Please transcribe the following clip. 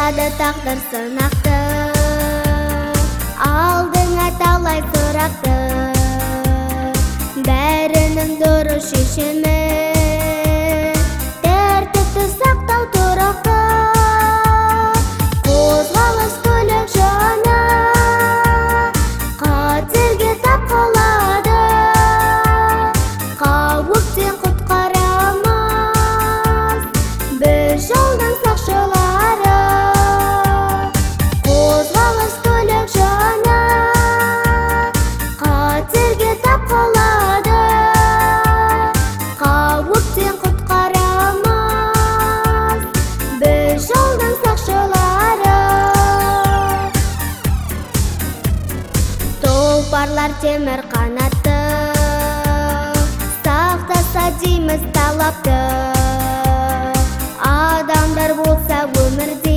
Болады тағдыр сынақты, алдыңа талай сұрақты, бәрінің дұрыс шешімі тәртіпті сақтау тұрақты. Қозғалыс көлік жаны қатерге тап қалады, қауіптен құтқарамыз біз жолдың сақшылары. Қозғалыс көлік жаны қатерге тап қалады, қауіптен құтқарамыз біз жолдың сақшылары. Тұлпарлар темір қанатты, сақтаса дейміз талапты. Адамдар болса өмірде